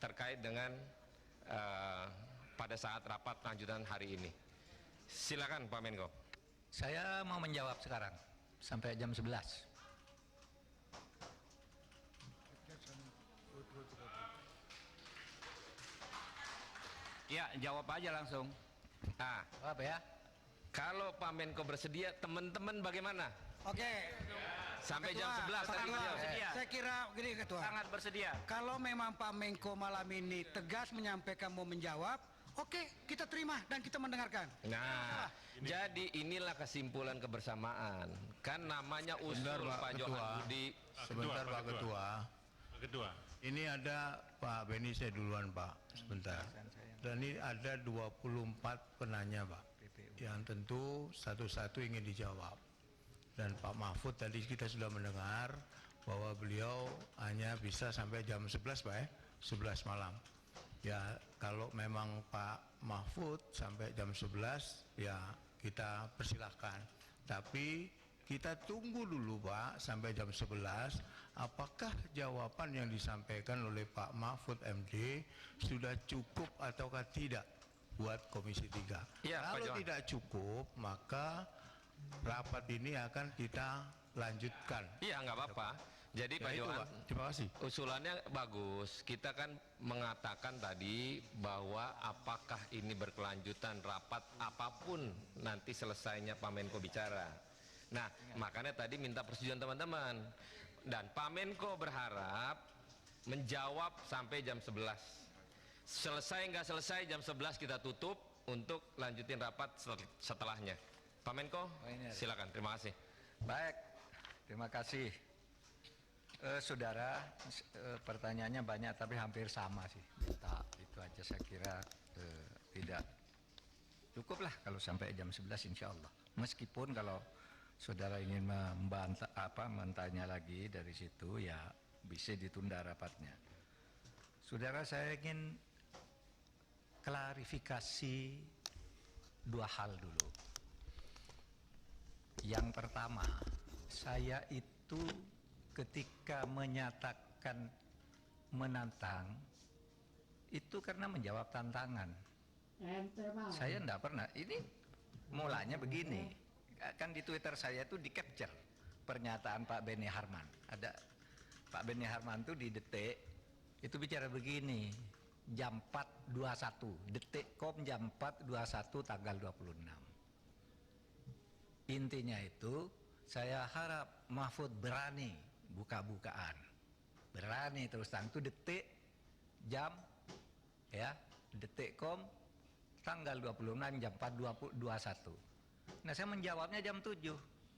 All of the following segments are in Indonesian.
terkait dengan pada saat rapat lanjutan hari ini. Silakan Pak Menko. Saya mau menjawab sekarang sampai jam 11. Ya, jawab aja langsung. Nah, Apa ya? kalau Pak Menko bersedia, teman-teman bagaimana? Oke. Sampai Ketua, jam 11 tadi Ketua, beliau. bersedia. saya kira begini Ketua. Sangat bersedia. Kalau memang Pak Menko malam ini tegas menyampaikan mau menjawab, oke, kita terima dan kita mendengarkan. Nah, jadi inilah kesimpulan kebersamaan. Kan namanya usul Pak Johan Budi. Sebentar Pak Ketua. Ini ada Pak Beni, saya duluan Pak, sebentar. Dan ini ada 24 penanya Pak, yang tentu satu-satu ingin dijawab. Dan Pak Mahfud tadi kita sudah mendengar bahwa beliau hanya bisa sampai jam 11 Pak ya, 11 malam. Ya kalau memang Pak Mahfud sampai jam 11 ya kita persilahkan. Tapi kita tunggu dulu Pak sampai jam 11 apakah jawaban yang disampaikan oleh Pak Mahfud MD sudah cukup ataukah tidak buat Komisi 3. Ya, Kalau tidak cukup maka rapat ini akan kita lanjutkan. Iya, nggak apa-apa. Jadi Ya, Pak itu, Johan, Pak. Terima kasih. usulannya bagus. Kita kan mengatakan tadi bahwa apakah ini berkelanjutan rapat apapun nanti selesainya Pak Menko bicara. Nah, makanya tadi minta persetujuan teman-teman. Dan Pak Menko berharap menjawab sampai jam 11. Selesai nggak selesai jam 11 kita tutup untuk lanjutin rapat setelahnya. Pak Menko, silakan. Terima kasih. Baik, terima kasih. Saudara, pertanyaannya banyak tapi hampir sama sih. Itu aja saya kira tidak cukup lah kalau sampai jam 11 insya Allah. Meskipun kalau saudara ingin mentanya lagi dari situ ya bisa ditunda rapatnya. Saudara, saya ingin klarifikasi dua hal dulu. Yang pertama, saya itu ketika menyatakan menantang itu karena menjawab tantangan. Saya enggak pernah, ini mulanya begini, kan di Twitter saya itu di capture pernyataan Pak Beni Harman. Ada Pak Beni Harman itu di Detik itu bicara begini, jam 4.21 Detik.com jam 4.21 tanggal 26. Intinya itu saya harap Mahfud berani buka-bukaan, berani terus terang. Itu Detik jam ya Detik.com tanggal 26 jam 4.21. Nah saya menjawabnya jam 7.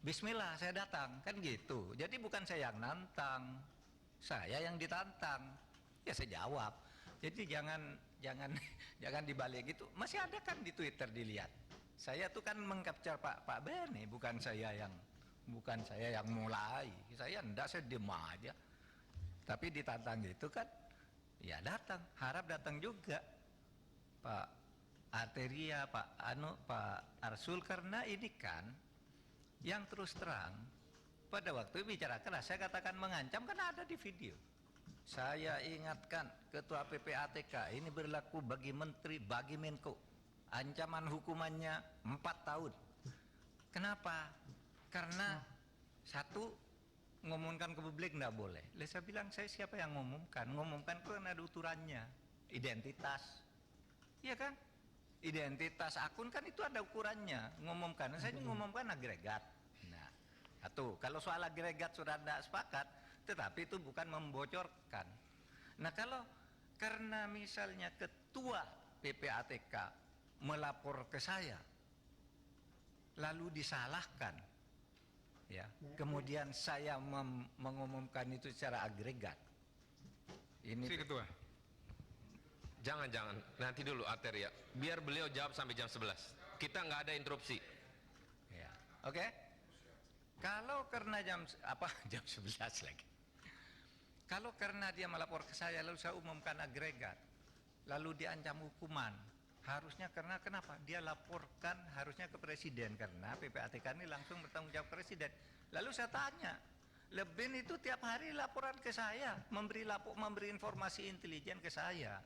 Bismillah saya datang, kan gitu. Jadi bukan saya yang nantang, saya yang ditantang. Ya saya jawab. Jadi jangan dibalik gitu. Masih ada kan di Twitter dilihat. Saya tuh kan mengcapture Pak Beni, bukan saya yang mulai. Saya enggak, saya diem aja. Tapi ditantang gitu kan, ya datang, harap datang juga Pak Arteria, Pak Arsul, karena ini kan yang terus terang pada waktu bicara keras saya katakan mengancam, kan ada di video. Saya ingatkan Ketua PPATK ini berlaku bagi Menteri, bagi Menko. Ancaman hukumannya 4 tahun. Kenapa? Karena satu, ngumumkan ke publik enggak boleh. Lalu saya bilang, saya siapa yang ngumumkan? Ngumumkan kan ada uturannya, identitas. Iya kan? Identitas akun kan itu ada ukurannya. Ngumumkan, saya ngumumkan agregat. Nah, satu, kalau soal agregat sudah tidak sepakat, tetapi itu bukan membocorkan. Nah, kalau karena misalnya Ketua PPATK melapor ke saya lalu disalahkan ya, kemudian saya mengumumkan itu secara agregat, ini Si Ketua, jangan nanti dulu Arteria, biar beliau jawab sampai jam 11. Kita nggak ada interupsi ya. Oke. Kalau karena jam 11 lagi, kalau karena dia melapor ke saya lalu saya umumkan agregat lalu diancam hukuman, harusnya karena kenapa? Dia laporkan harusnya ke presiden, karena PPATK ini langsung bertanggung jawab presiden. Lalu saya tanya, Bin itu tiap hari laporan ke saya, memberi informasi intelijen ke saya.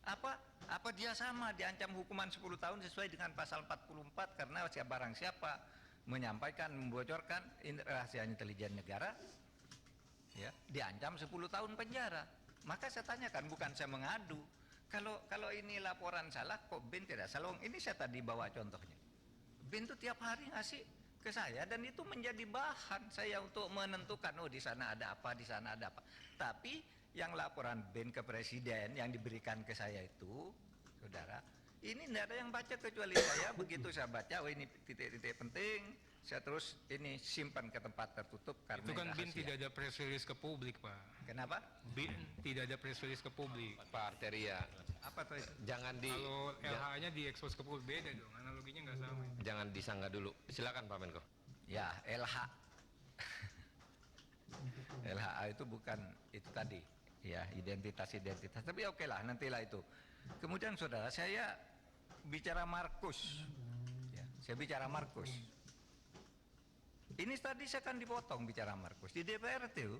Apa dia sama diancam hukuman 10 tahun sesuai dengan pasal 44 karena barang siapa menyampaikan, membocorkan rahasia intelijen negara, ya, diancam 10 tahun penjara. Maka saya tanyakan, bukan saya mengadu. Kalau ini laporan salah, kok Bin tidak salah? Ini saya tadi bawa contohnya. Bin itu tiap hari ngasih ke saya dan itu menjadi bahan saya untuk menentukan, oh di sana ada apa, di sana ada apa. Tapi yang laporan Bin ke presiden yang diberikan ke saya itu, saudara, ini tidak ada yang baca kecuali saya. Begitu saya baca, oh ini titik-titik penting, saya terus ini simpan ke tempat tertutup karena itu kan Bin rahasia. tidak ada press release ke publik, Pak. Kenapa? Bin tidak ada press release ke publik. Pak Arteria, Apa tuh itu? jangan Kalau LH-nya diekspos ke publik beda dong, analoginya nggak sama. jangan disanggah dulu. Silakan Pak Menko. Ya, LH. LHA itu bukan itu tadi, ya, identitas. Tapi oke lah, nantilah itu. Kemudian saudara, saya bicara Markus. Ya, saya bicara Markus. Ini tadi saya akan dipotong bicara Markus. Di DPR itu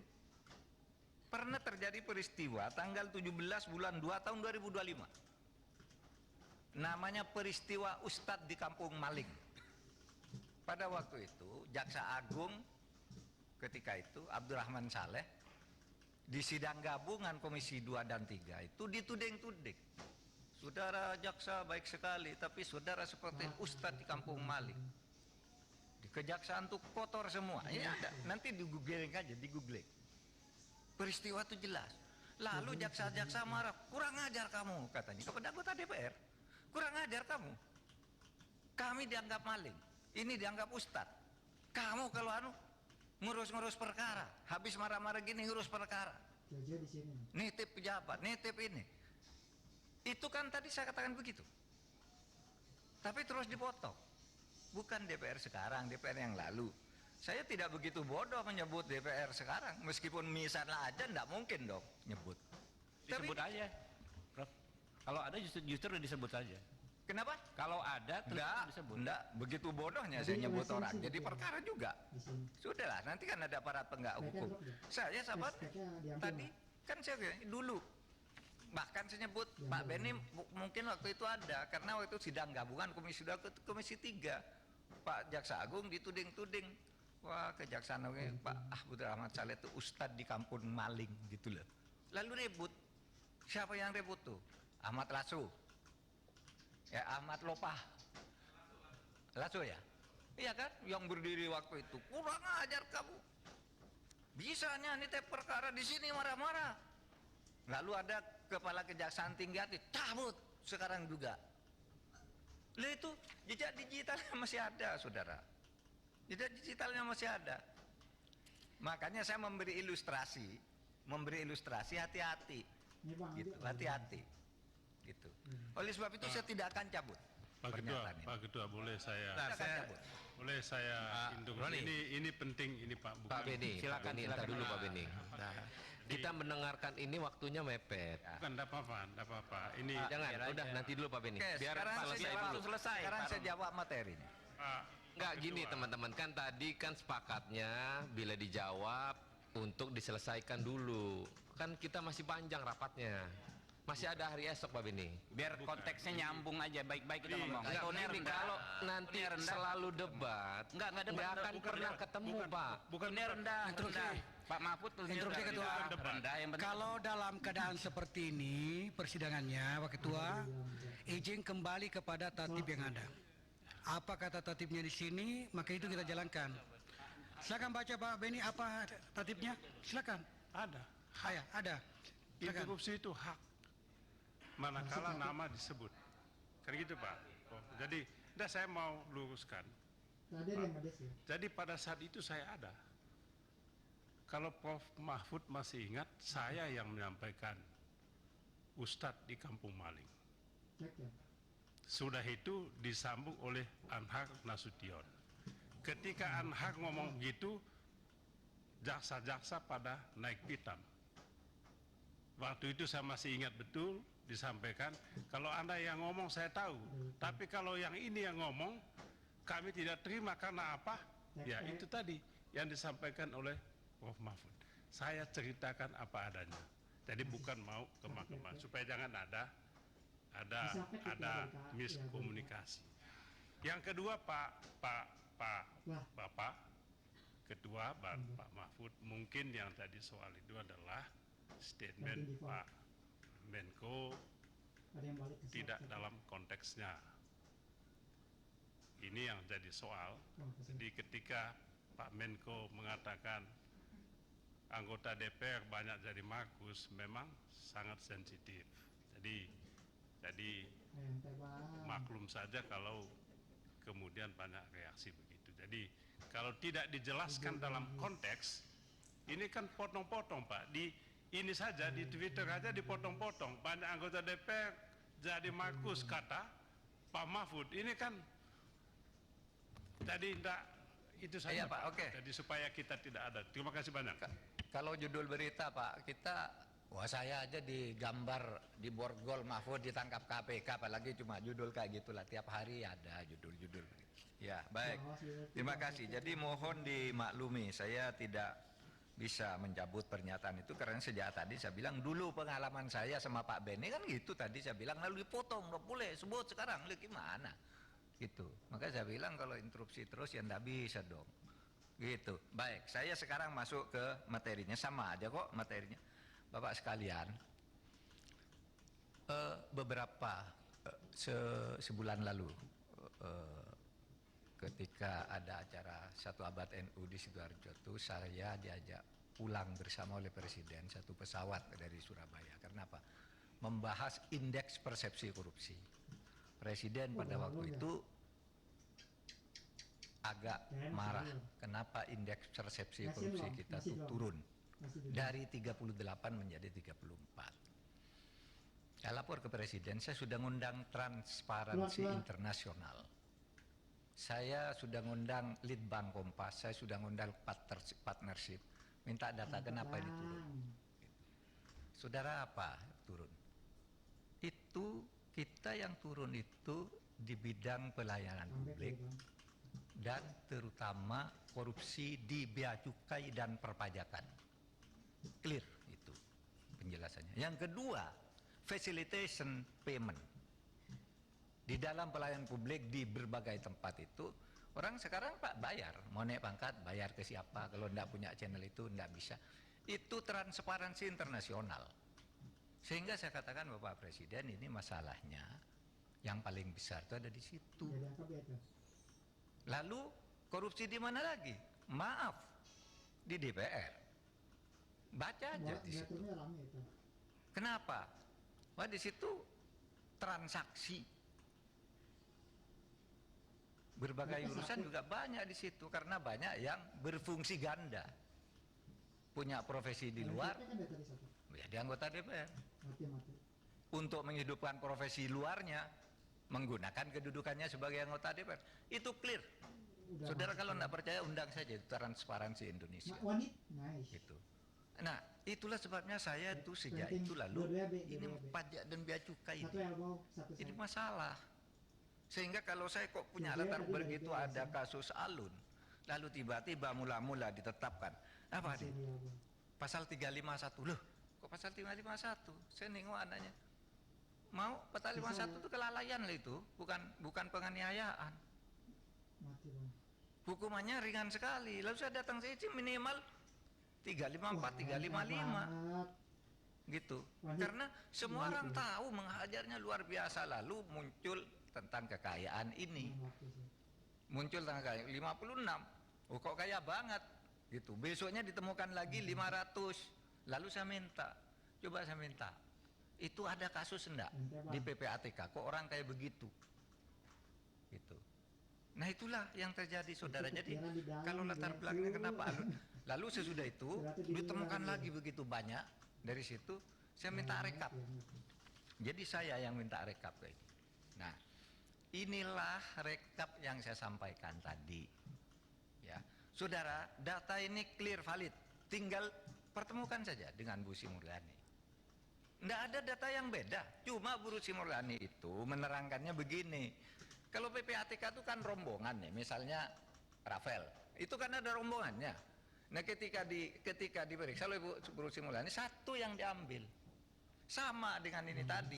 pernah terjadi peristiwa tanggal 17 bulan 2 tahun 2025. Namanya peristiwa Ustadz di Kampung Maling. Pada waktu itu Jaksa Agung ketika itu Abdurrahman Saleh di sidang gabungan Komisi 2 dan 3 itu dituding-tuding. Saudara jaksa baik sekali, tapi saudara seperti Ustadz di Kampung Maling. Di kejaksaan tuh kotor semua. Ini ada, nanti di googling aja, di googling. Peristiwa itu jelas. Lalu jaksa-jaksa marah, kurang ajar kamu katanya kepada anggota DPR. Kurang ajar kamu. Kami dianggap maling. Ini dianggap ustadz. Kamu kalau ngurus-ngurus perkara, habis marah-marah gini ngurus perkara. Nitip pejabat, nitip ini. Itu kan tadi saya katakan begitu. Tapi terus dipotong. Bukan DPR sekarang, DPR yang lalu. Saya tidak begitu bodoh menyebut DPR sekarang, meskipun misalnya aja enggak mungkin dong nyebut. Disebut aja, Prof. Kalau ada justru disebut saja. Kenapa? Kalau ada terus disebut. Enggak, begitu bodohnya saya nyebut orang. Jadi perkara juga. Sudahlah, nanti kan ada aparat penegak hukum. Saya sahabat tadi kan saya bilang, dulu bahkan saya nyebut Pak Beni mungkin waktu itu ada karena waktu itu sidang gabungan Komisi 2 ke Komisi 3. Pak Jaksa Agung dituding-tuding. Wah, kejaksaan Pak Abdurrahman Saleh itu ustadz di Kampung Maling gitu loh. Lalu ribut. Siapa yang ribut tuh? Ahmad Lasso. Ya, Ahmad Lopah. Lasso ya? Iya kan? Yang berdiri waktu itu. Kurang ajar kamu. Bisanya nitip perkara di sini marah-marah. Lalu ada kepala kejaksaan tinggi hati, cabut sekarang juga. Lalu itu jejak digitalnya masih ada, saudara. Jejak digitalnya masih ada. Makanya saya memberi ilustrasi hati-hati. Gitu, hati-hati. Gitu. Oleh sebab itu saya tidak akan cabut. Pak Ketua, boleh saya induk. Ini penting ini Pak. Pak Beni, Silakan, Beni, silakan. entar dulu Pak Beni. Kita mendengarkan ini waktunya mepet. Bukan enggak apa-apa. Ini Jangan, udah nanti dulu Pak Beni. Oke, Biar sekarang selesai saya jawab, dulu. Sekarang saya jawab materinya. Pak Enggak gini Ketua. teman-teman, kan tadi kan sepakatnya bila dijawab untuk diselesaikan dulu. Kan kita masih panjang rapatnya. Masih ada hari esok Pak Beni. Biar konteksnya nyambung aja, baik-baik kita ngomong. Enggak, Tonnya begini, rendah. kalau nanti Tonnya rendah. selalu debat, Enggak nggak debat. akan pernah ketemu Pak. Tonnya rendah. Pak Mahfud tonnya Interupsi, Ketua. rendah yang penting. Kalau dalam keadaan seperti ini persidangannya, Pak Ketua, izin kembali kepada tatib yang ada. Apa kata tatibnya di sini, maka itu kita jalankan. Silakan baca Pak Beni apa tatibnya, silakan. Ada. Ada. Silakan. Interupsi itu hak. Manakala nama disebut. Kan gitu Pak. Jadi, saya mau luruskan. Jadi pada saat itu saya ada. Kalau Prof Mahfud masih ingat, saya yang menyampaikan Ustadz di Kampung Maling. Sudah itu disambung oleh Anhar Nasution. Ketika Anhar ngomong gitu, jaksa-jaksa pada naik pitam. Waktu itu saya masih ingat betul disampaikan, kalau Anda yang ngomong saya tahu, tapi kalau yang ini yang ngomong, kami tidak terima karena apa? Ya itu tadi yang disampaikan oleh Prof. Mahfud. Saya ceritakan apa adanya. Jadi bukan mau kemak-kemak supaya jangan ada miskomunikasi. Yang kedua Bapak Ketua Pak Mahfud, mungkin yang tadi soal itu adalah statement Pak Menko tidak dalam konteksnya. Ini yang jadi soal. Jadi ketika Pak Menko mengatakan anggota DPR banyak jadi magus, memang sangat sensitif. Jadi maklum saja kalau kemudian banyak reaksi begitu. Jadi kalau tidak dijelaskan dalam konteks, ini kan potong-potong Pak. Ini saja di Twitter aja dipotong-potong. Banyak anggota DPR jadi magus kata Pak Mahfud. Ini kan jadi tidak itu saja Iya, Pak, oke. Jadi supaya kita tidak ada. Terima kasih banyak. Kalau judul berita Pak, saya aja digambar di borgol Mahfud ditangkap KPK, apalagi cuma judul kayak gitulah, tiap hari ada judul-judul. Ya, baik. Terima kasih. Jadi mohon dimaklumi, saya tidak bisa mencabut pernyataan itu karena sejak tadi saya bilang dulu pengalaman saya sama Pak Beni kan gitu, tadi saya bilang lalu dipotong, nggak boleh sebut sekarang, gimana? Gitu. Maka saya bilang kalau interupsi terus ya nggak bisa dong. Gitu. Baik, saya sekarang masuk ke materinya, sama aja kok materinya. Bapak sekalian, beberapa sebulan lalu ketika ada acara 1 Abad NU di Sidoarjo itu, saya diajak pulang bersama oleh Presiden satu pesawat dari Surabaya. Karena apa? Membahas indeks persepsi korupsi. Presiden pada waktu itu agak marah. Kenapa indeks persepsi korupsi kita tuh turun dari 38 menjadi 34. Saya lapor ke Presiden, saya sudah ngundang Transparansi Internasional. Saya sudah ngundang Litbang Kompas, saya sudah ngundang partnership, minta data kenapa ini turun. Saudara apa turun? Itu kita yang turun itu di bidang pelayanan publik dan terutama korupsi di bea cukai dan perpajakan. Clear itu penjelasannya. Yang kedua, facilitation payment. Di dalam pelayanan publik di berbagai tempat itu, orang sekarang Pak bayar, mau naik pangkat bayar ke siapa, kalau tidak punya channel itu tidak bisa. Itu transparansi internasional. Sehingga saya katakan Bapak Presiden, ini masalahnya yang paling besar itu ada di situ. Lalu korupsi di mana lagi? Maaf, di DPR. Baca aja di situ. Kenapa? Wah, di situ transaksi berbagai urusan juga banyak di situ, karena banyak yang berfungsi ganda, punya profesi di luar, jadi anggota DPR. Untuk menghidupkan profesi luarnya, menggunakan kedudukannya sebagai anggota DPR. Itu clear. Saudara kalau tidak percaya undang saja Transparansi Indonesia. Gitu. Nah, itulah sebabnya saya itu sejak itu lalu ini pajak dan bea cukai ini masalah. Sehingga kalau saya kok punya latar begitu ada kasus Alun, lalu tiba-tiba mula-mula ditetapkan apa nih? Pasal 351. Loh, kok pasal 351? Saya nengok anaknya. Mau pasal 51 itu kelalaian lah itu, bukan penganiayaan. Hukumannya ringan sekali. Lalu saya datang saya minimal 354, 355. Gitu. Karena semua orang tahu menghajarnya luar biasa, lalu muncul tentang kekayaan ini. Muncul tentang kekayaan 56. Oh, kok kaya banget gitu. Besoknya ditemukan lagi 500. Lalu saya minta, coba saya minta, itu ada kasus enggak di PPATK kok orang kayak begitu? Gitu. Nah, itulah yang terjadi saudara. Jadi kalau latar belakangnya kenapa Alun? Lalu sesudah itu ditemukan lagi begitu banyak, dari situ saya minta rekap. Jadi saya yang minta rekap kayak. Nah, inilah rekap yang saya sampaikan tadi. Ya, saudara, data ini clear valid. Tinggal pertemukan saja dengan Bu Sri Mulyani. Tidak ada data yang beda. Cuma Bu Sri Mulyani itu menerangkannya begini. Kalau PPATK itu kan rombongan nih, misalnya Rafael, itu kan ada rombongannya. Nah ketika diperiksa oleh Bu Sri Mulyani, satu yang diambil sama dengan ini tadi.